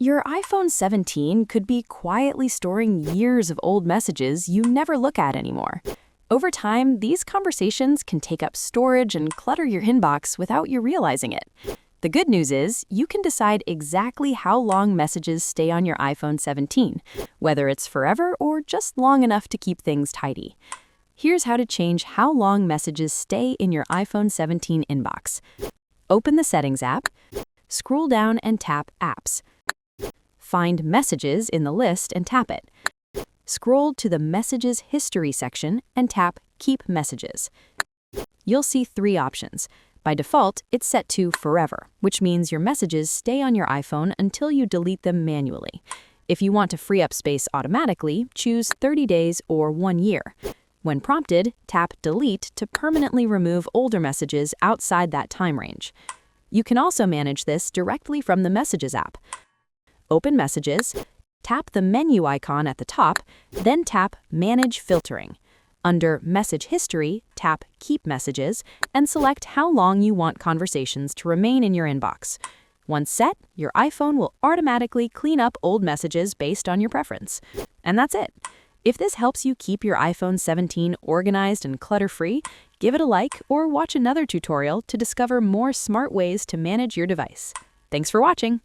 Your iPhone 17 could be quietly storing years of old messages you never look at anymore. Over time, these conversations can take up storage and clutter your inbox without you realizing it. The good news is, you can decide exactly how long messages stay on your iPhone 17, whether it's forever or just long enough to keep things tidy. Here's how to change how long messages stay in your iPhone 17 inbox. Open the Settings app, scroll down and tap Apps. Find Messages in the list and tap it. Scroll to the Messages History section and tap Keep Messages. You'll see three options. By default, it's set to Forever, which means your messages stay on your iPhone until you delete them manually. If you want to free up space automatically, choose 30 days or 1 year. When prompted, tap Delete to permanently remove older messages outside that time range. You can also manage this directly from the Messages app. Open Messages, tap the menu icon at the top, then tap Manage Filtering. Under Message History, tap Keep Messages, and select how long you want conversations to remain in your inbox. Once set, your iPhone will automatically clean up old messages based on your preference. And that's it. If this helps you keep your iPhone 17 organized and clutter-free, give it a like or watch another tutorial to discover more smart ways to manage your device. Thanks for watching!